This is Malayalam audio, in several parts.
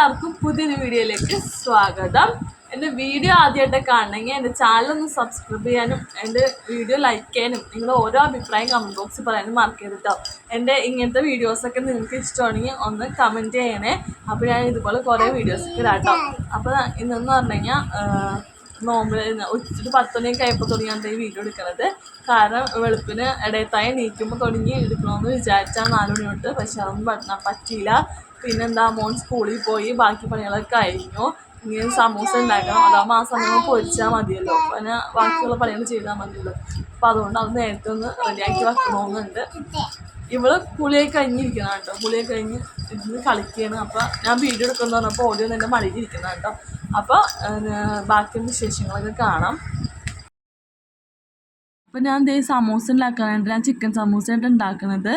എല്ലാവർക്കും പുതിയൊരു വീഡിയോയിലേക്ക് സ്വാഗതം. എൻ്റെ വീഡിയോ ആദ്യമായിട്ട് കാണണമെങ്കിൽ എൻ്റെ ചാനലൊന്ന് സബ്സ്ക്രൈബ് ചെയ്യാനും എൻ്റെ വീഡിയോ ലൈക്ക് ചെയ്യാനും നിങ്ങളുടെ ഓരോ അഭിപ്രായം കമൻറ്റ് ബോക്സിൽ പറയാനും മറക്കരുത്. എൻ്റെ ഇങ്ങനത്തെ വീഡിയോസൊക്കെ നിങ്ങൾക്ക് ഇഷ്ടമാണെങ്കിൽ ഒന്ന് കമൻറ്റ് ചെയ്യണേ. അപ്പോൾ ഞാൻ ഇതുപോലെ കുറേ വീഡിയോസൊക്കെ ഇടാട്ടോ. അപ്പോൾ ഇന്നെന്ന് പറഞ്ഞു കഴിഞ്ഞാൽ നോമ്പ് ഉച്ചയ്ക്ക് 10 മണിയൊക്കെ ആയപ്പോൾ തുടങ്ങിയാണ് ഈ വീഡിയോ എടുക്കുന്നത്. കാരണം വെളുപ്പിന് ഇടയത്തായി നീക്കുമ്പോൾ തുടങ്ങി എടുക്കണമെന്ന് വിചാരിച്ചാൽ 4 മണി തൊട്ട്. പക്ഷെ അതൊന്നും പറ്റിയില്ല. പിന്നെന്താ, മോൻ സ്കൂളിൽ പോയി, ബാക്കി പണികളൊക്കെ കഴിഞ്ഞു. ഇങ്ങനെ സമൂസ ഉണ്ടാക്കണം, അതാകുമ്പോൾ ആ സമയം പൊരിച്ചാൽ മതിയല്ലോ, പിന്നെ ബാക്കിയുള്ള പണികൾ ചെയ്താൽ മതിയല്ലോ. അപ്പോൾ അതുകൊണ്ട് അത് നേരത്തെ ഒന്ന് റെഡിയാക്കി വെക്കണമെന്നുണ്ട്. ഇവള് കുളിയൊക്കെ കഴിഞ്ഞിരിക്കണം കേട്ടോ. കുളിയൊക്കെ കഴിഞ്ഞ് ഇരുന്ന് കളിക്കുകയാണ്. അപ്പോൾ ഞാൻ വീഡിയോ എടുക്കുമെന്ന് പറഞ്ഞപ്പോൾ ഓഡിയോ എൻ്റെ മടിയിലിരിക്കണം കേട്ടോ. അപ്പോൾ ബാക്കി വിശേഷങ്ങളൊക്കെ കാണാം. അപ്പോൾ ഞാൻ സമൂസ ഉണ്ടാക്കാനായിട്ട് ഞാൻ ചിക്കൻ സമൂസയായിട്ട് ഉണ്ടാക്കുന്നത്.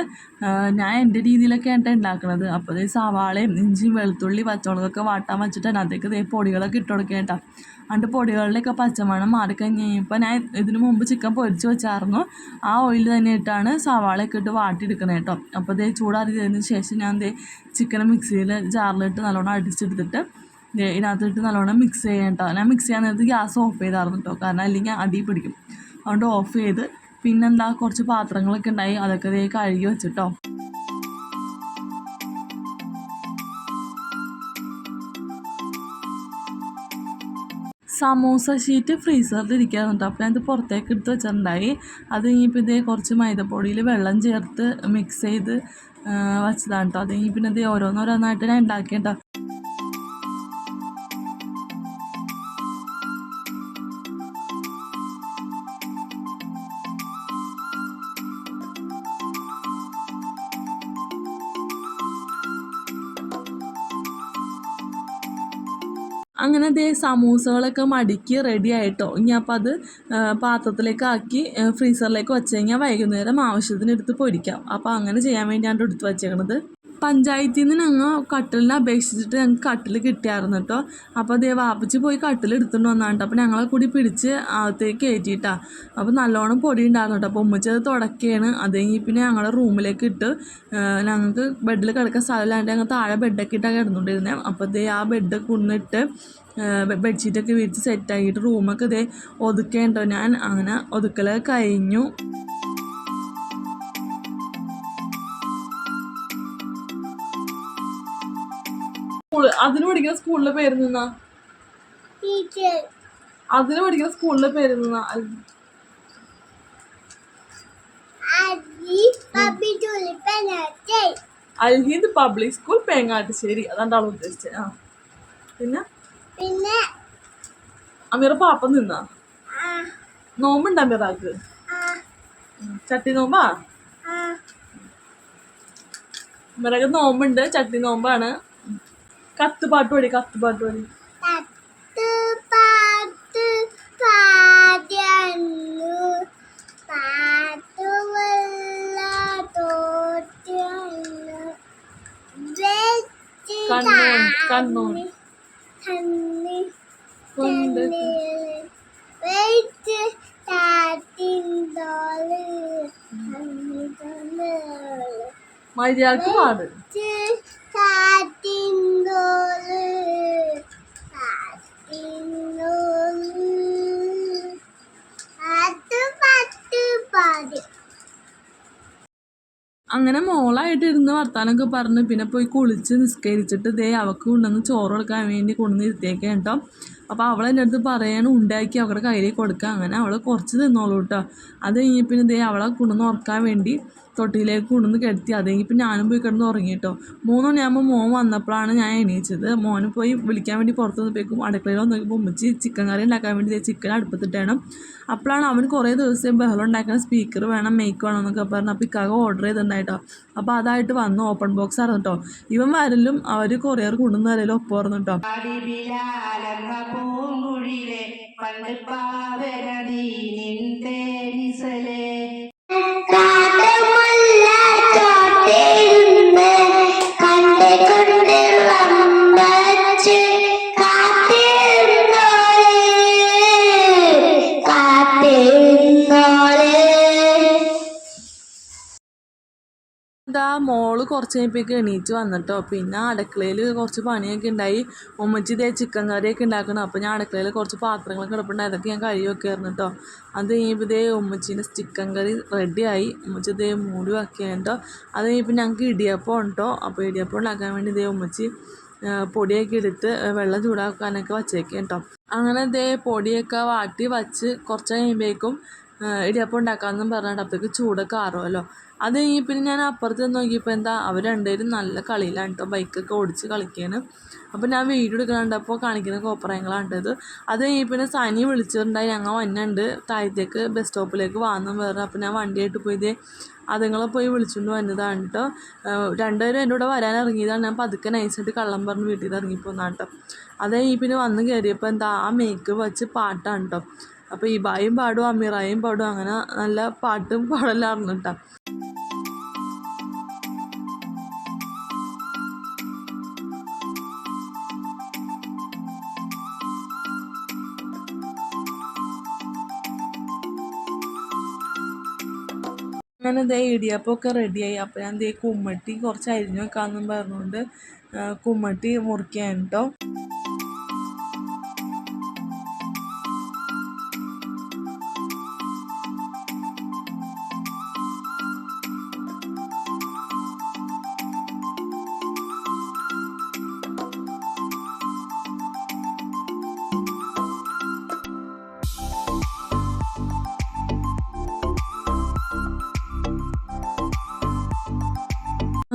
ഞാൻ എൻ്റെ രീതിയിലൊക്കെ ആയിട്ട് ഉണ്ടാക്കുന്നത്. അപ്പോൾ സവാളയും ഇഞ്ചിയും വെളുത്തുള്ളി പച്ചമുളകൊക്കെ വാട്ടാൻ വെച്ചിട്ട് അതിനകത്തേക്ക് പൊടികളൊക്കെ ഇട്ട് കൊടുക്കേട്ടോ. എന്നിട്ട് പൊടികളിലൊക്കെ പച്ചമണം മാറിക്കഴിഞ്ഞ് കഴിഞ്ഞപ്പോൾ ഞാൻ ഇതിനു മുമ്പ് ചിക്കൻ പൊരിച്ച് വെച്ചായിരുന്നു. ആ ഓയിൽ തന്നെ ഇട്ടാണ് സവാളയൊക്കെ ഇട്ട് വാട്ടിയെടുക്കണേ കേട്ടോ. അപ്പോൾ ചൂടാറിയതിന് ശേഷം ഞാൻ ചിക്കൻ മിക്സിയിൽ ജാറിലിട്ട് നല്ലോണം അടിച്ചെടുത്തിട്ട് ഇതിനകത്തിട്ട് നല്ലോണം മിക്സ് ചെയ്യാം കേട്ടോ. ഞാൻ മിക്സ് ചെയ്യാൻ നേരത്ത് ഗ്യാസ് ഓഫ് ചെയ്തായിരുന്നു കേട്ടോ, കാരണം അല്ലെങ്കിൽ അടി പിടിക്കും. അതുകൊണ്ട് ഓഫ് ചെയ്ത് പിന്നെന്താ കുറച്ച് പാത്രങ്ങളൊക്കെ ഉണ്ടായി, അതൊക്കെ കഴുകി വെച്ചിട്ടോ. സമൂസ ഷീറ്റ് ഫ്രീസറിൽ ഇരിക്കാറുണ്ട്. അപ്പോൾ ഞാനത് പുറത്തേക്ക് എടുത്ത് വെച്ചിട്ടുണ്ടായി. അത് കഴിഞ്ഞപ്പോൾ കുറച്ച് മൈദപ്പൊടിയിൽ വെള്ളം ചേർത്ത് മിക്സ് ചെയ്ത് വെച്ചതാണ് കേട്ടോ. അത് കഴിഞ്ഞ് പിന്നെ ഓരോന്നോരോന്നായിട്ട് ഞാൻ ഉണ്ടാക്കിയിട്ടോ. അങ്ങനെ സമൂസകളൊക്കെ മടുക്കി റെഡി ആയിട്ടോ. ഇനി അപ്പോൾ അത് പാത്രത്തിലേക്ക് ആക്കി ഫ്രീസറിലേക്ക് വെച്ച് കഴിഞ്ഞാൽ വൈകുന്നേരം ആവശ്യത്തിന് എടുത്ത് പൊരിക്കാം. അപ്പോൾ അങ്ങനെ ചെയ്യാൻ വേണ്ടിയാണ് എടുത്ത് വെച്ചേക്കണത്. പഞ്ചായത്തിൽ നിന്ന് ഞങ്ങൾ കട്ടിലിനെ അപേക്ഷിച്ചിട്ട് ഞങ്ങൾക്ക് കട്ടിൽ കിട്ടിയായിരുന്നു കേട്ടോ. അപ്പോൾ വാപ്പിച്ച് പോയി കട്ടിൽ എടുത്തുകൊണ്ട് വന്നാണ്ട്. അപ്പോൾ ഞങ്ങളെ കൂടി പിടിച്ച് അകത്തേക്ക് കയറ്റിയിട്ടാണ്. അപ്പോൾ നല്ലോണം പൊടി ഉണ്ടായിരുന്നു കേട്ടോ. അപ്പോൾ ഉമ്മച്ചത് തുടക്കുകയാണ്. അത് കഴിഞ്ഞ് പിന്നെ ഞങ്ങളുടെ റൂമിലേക്ക് ഇട്ട് ഞങ്ങൾക്ക് ബെഡിൽ കിടക്കാൻ സ്ഥലമില്ലാണ്ട് ഞങ്ങൾ താഴെ ബെഡൊക്കെ ഇട്ടാണ് കിടന്നുകൊണ്ടിരുന്നത്. അപ്പോൾ ആ ബെഡ് കൊണ്ടിട്ട് ബെഡ്ഷീറ്റൊക്കെ വിരിച്ച് സെറ്റാക്കിയിട്ട് റൂമൊക്കെ ഒതുക്കേണ്ടോ. ഞാൻ അങ്ങനെ ഒതുക്കലൊക്കെ കഴിഞ്ഞു. അതിന് പഠിക്കുന്ന സ്കൂളിലെ പേര് നിന്നാ അതിന് പഠിക്കുന്ന സ്കൂളിലെ പേര് നിന്നാ അൽഹീദ് പബ്ലിക് സ്കൂൾ പേങ്ങാട്ടുശ്ശേരി, അതാണ്ട് ആൾ ഉദ്ദേശിച്ചത്. പിന്നെ അമീറ പാപ്പ നിന്നാ നോമ്പുണ്ട് അമീറാക്ക്? ചട്ടി നോമ്പാ? അമീറക്ക് നോമ്പുണ്ട്, ചട്ടി നോമ്പാണ്. കത്തുപാട്ട് പാടി, കത്തുപാട്ട് പാടി. കണ്ണൂർ കൊണ്ട് മര്യാദക്ക് പാട്. അങ്ങനെ മോളായിട്ട് ഇരുന്ന് വർത്താനൊക്കെ പറഞ്ഞ് പിന്നെ പോയി കുളിച്ച് നിസ്കരിച്ചിട്ട് അവൾക്ക് കൊണ്ടുവന്ന് ചോറ് കൊടുക്കാൻ വേണ്ടി കൊണ്ടുവന്ന് ഇരുത്തിയേക്കാം കേട്ടോ. അപ്പോൾ അവൾ എൻ്റെ അടുത്ത് പറയാണ് ഉണ്ടാക്കി അവരുടെ കയ്യിലേക്ക് കൊടുക്കുക. അങ്ങനെ അവൾ കുറച്ച് തിന്നോളൂ കേട്ടോ. അത് കഴിഞ്ഞ് പിന്നെ അവളെ കൊണ്ടുവന്ന് ഉറക്കാൻ വേണ്ടി തൊട്ടിയിലേക്ക് കൊണ്ടുവന്ന് കിടത്തി. അത് കഴിഞ്ഞപ്പോൾ ഞാനും പോയി കിടന്ന് ഉറങ്ങി കേട്ടോ. 3 മണിയാകുമ്പോൾ മോൻ വന്നപ്പോഴാണ് ഞാൻ എണീച്ചത്. മോന് പോയി വിളിക്കാൻ വേണ്ടി പുറത്ത് വന്നപ്പോഴേക്കും അടുക്കളയിൽ നോക്കിയപ്പോൾ ഉമ്മച്ചി ചിക്കൻ കറി ഉണ്ടാക്കാൻ വേണ്ടി ചിക്കൻ അടുപ്പത്തിട്ടാണ്. അപ്പോഴാണ് അവൻ കുറേ ദിവസം ബഹളം ഉണ്ടാക്കാൻ സ്പീക്കർ വേണം, മെയ്ക്ക് വേണം എന്നൊക്കെ പറഞ്ഞ് അപ്പോൾ ഇക്കാക ഓർഡർ ചെയ്തിട്ടുണ്ടായിട്ടോ. അപ്പോൾ അതായിട്ട് വന്നു. ഓപ്പൺ ബോക്സ് ആയിരുന്നു കേട്ടോ. ഇവൻ വരലും അവർ കൊറിയർ കൊണ്ടുവന്ന് വരലും ഒപ്പമായിരുന്നു കേട്ടോ. മോള് കുറച്ച് കഴിഞ്ഞപ്പോഴേക്ക് എണീറ്റ് വന്നിട്ടോ. പിന്നെ അടുക്കളയിൽ കുറച്ച് പണിയൊക്കെ ഉണ്ടായി. ഉമ്മച്ചി ഇതേ ചിക്കൻ കറിയൊക്കെ ഉണ്ടാക്കണം. അപ്പോൾ ഞാൻ അടുക്കളയിൽ കുറച്ച് പാത്രങ്ങളൊക്കെ കിടപ്പുണ്ടായി, അതൊക്കെ ഞാൻ കഴുകി വെക്കായിരുന്നു കേട്ടോ. അത് കഴിഞ്ഞപ്പോൾ ഇതേ ഉമ്മച്ചീൻ്റെ ചിക്കൻ കറി റെഡിയായി. ഉമ്മച്ചി ഇതേ മൂടി വെക്കേണ്ടോ. അത് കഴിഞ്ഞപ്പോൾ ഞങ്ങൾക്ക് ഇടിയപ്പം ഉണ്ടോ. അപ്പോൾ ഇടിയപ്പം ഉണ്ടാക്കാൻ വേണ്ടി ഇതേ ഉമ്മച്ചി പൊടിയൊക്കെ എടുത്ത് വെള്ളം ചൂടാക്കാനൊക്കെ വച്ചേക്കാം കേട്ടോ. അങ്ങനെ ഇതേ പൊടിയൊക്കെ വാട്ടി വച്ച് കുറച്ച് കഴിയുമ്പോഴേക്കും ഇടിയപ്പം ഉണ്ടാക്കാമെന്നും പറഞ്ഞിട്ട് അപ്പോഴേക്ക് ചൂടൊക്കെ ആറുമല്ലോ. അത് കഴിഞ്ഞ് പിന്നെ ഞാൻ അപ്പുറത്ത് നോക്കിയപ്പോൾ എന്താ അവർ രണ്ടുപേരും നല്ല കളിയിലാണ് കേട്ടോ, ബൈക്കൊക്കെ ഓടിച്ച് കളിക്കുകയാണ്. അപ്പോൾ ഞാൻ വീഡിയോ എടുക്കണുണ്ടപ്പോൾ കാണിക്കുന്ന കോപ്രായങ്ങളാണിത്. അത് കഴിഞ്ഞ് പിന്നെ സനി വിളിച്ചിട്ടുണ്ടായി, ഞങ്ങൾ വന്നുണ്ട് താഴത്തേക്ക് ബസ് സ്റ്റോപ്പിലേക്ക് വാങ്ങുന്നു പറഞ്ഞു. അപ്പോൾ ഞാൻ വണ്ടിയായിട്ട് പോയി ഇതേ അതുങ്ങളെ പോയി വിളിച്ചുകൊണ്ട് വന്നതാണ് കേട്ടോ. രണ്ടുപേരും എൻ്റെ കൂടെ വരാൻ ഇറങ്ങിയതാണ്. ഞാൻ പതുക്കെ നൈസായിട്ട് കള്ളം പറഞ്ഞ് വീട്ടിൽ നിന്ന് ഇറങ്ങിപ്പോന്നാണ് കേട്ടോ. അത് കഴിഞ്ഞ് പിന്നെ വന്ന് കയറിയപ്പോൾ എന്താ ആ മേക്ക് വെച്ച് പാട്ടാണ് കേട്ടോ. അപ്പോൾ ഈ ബായും പാടും അമീറായും പാടും, അങ്ങനെ നല്ല പാട്ടും പാടലായിരുന്നു കേട്ടോ. അങ്ങനെ ദേ ഇടിയപ്പമൊക്കെ റെഡിയായി. അപ്പോൾ ഞാൻ ദേ കുമ്മട്ടി കുറച്ച് അരിഞ്ഞു വെക്കാമെന്നും പറഞ്ഞുകൊണ്ട് കുമ്മട്ടി മുറിക്കാൻ കേട്ടോ.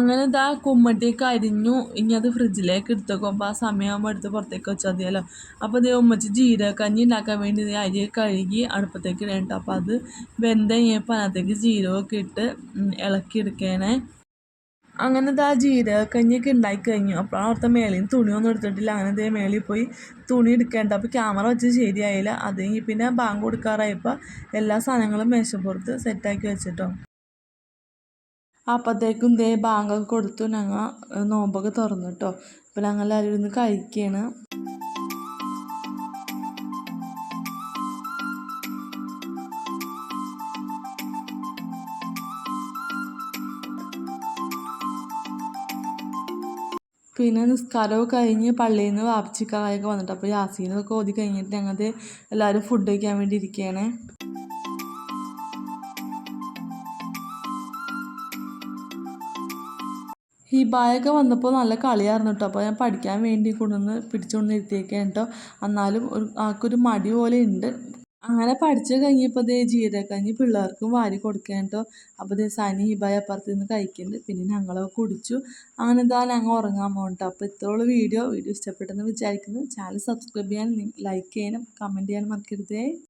അങ്ങനെ ഇതാ കുമ്മട്ടിയൊക്കെ അരിഞ്ഞു. ഇനി അത് ഫ്രിഡ്ജിലേക്ക് എടുത്തേക്കും. അപ്പോൾ ആ സമയമാകുമ്പോൾ എടുത്ത് പുറത്തേക്ക് വെച്ചാൽ മതിയല്ലോ. അപ്പോൾ ഇതേ ഉമ്മച്ചി ജീരകക്കഞ്ഞി ഉണ്ടാക്കാൻ വേണ്ടി ഇതേ അരി കഴുകി അടുപ്പത്തേക്ക് ഇടേണ്ട. അപ്പോൾ അത് വെന്ത് കഴിഞ്ഞപ്പോൾ അതിനകത്തേക്ക് ജീരകമൊക്കെ ഇട്ട് ഇളക്കിയെടുക്കണേ. അങ്ങനെ ഇതാ ജീരകക്കഞ്ഞിയൊക്കെ ഉണ്ടാക്കി കഴിഞ്ഞു. അപ്പോൾ അവിടുത്തെ മേളിൽ നിന്ന് തുണിയൊന്നും എടുത്തിട്ടില്ല. അങ്ങനെ ഇതേ മേളിൽ പോയി തുണി എടുക്കേണ്ട. അപ്പോൾ ക്യാമറ വെച്ച് ശരിയായില്ല. അത് കഴിഞ്ഞ് പിന്നെ ബാങ്ക് കൊടുക്കാറായപ്പോൾ എല്ലാ സാധനങ്ങളും മേശപ്പുറത്ത് സെറ്റാക്കി വെച്ചിട്ടോ. അപ്പോഴത്തേക്കും ദേ ബാങ്കൊക്കെ കൊടുത്തു. ഞങ്ങൾ നോമ്പൊക്കെ തുറന്നു കേട്ടോ. അപ്പോൾ ഞങ്ങൾ എല്ലാവരും ഇരുന്ന് കഴിക്കുകയാണ്. പിന്നെ നിസ്കാരമൊക്കെ കഴിഞ്ഞ് പള്ളിയിൽ നിന്ന് വാപ്പിച്ചിക്കായൊക്കെ വന്നിട്ട് അപ്പോൾ യാസീനൊക്കെ ഓതി കഴിഞ്ഞിട്ട് ഞങ്ങൾ എല്ലാവരും ഫുഡ് കഴിക്കാൻ വേണ്ടി ഇരിക്കുകയാണ്. ഹിബായൊക്കെ വന്നപ്പോൾ നല്ല കളിയായിരുന്നു കേട്ടോ. അപ്പോൾ ഞാൻ പഠിക്കാൻ വേണ്ടി കൊണ്ടുവന്ന് പിടിച്ചുകൊണ്ട് ഇരുത്തിയേക്കാണ് കേട്ടോ. എന്നാലും ആൾക്കൊരു മടി പോലെ ഉണ്ട്. അങ്ങനെ പഠിച്ച് കഴിഞ്ഞപ്പോൾ ദേ ജീരകക്കഞ്ഞി പിള്ളേർക്കും വാരി കൊടുക്കാൻ കേട്ടോ. അപ്പോൾ ദേ സനി ഹിബായ അപ്പുറത്ത് നിന്ന് കഴിക്കുന്നുണ്ട്. പിന്നെ ഞങ്ങളൊക്കെ കുടിച്ചു. അങ്ങനെ ഇതാ ഞങ്ങൾ ഉറങ്ങാൻ പോകട്ടോ. അപ്പോൾ ഇത്രയുള്ള വീഡിയോ ഇഷ്ടപ്പെട്ടെന്ന് വിചാരിക്കുന്നു. ചാനൽ സബ്സ്ക്രൈബ് ചെയ്യാനും ലൈക്ക് ചെയ്യാനും കമൻറ്റ് ചെയ്യാനും മറക്കരുതേ.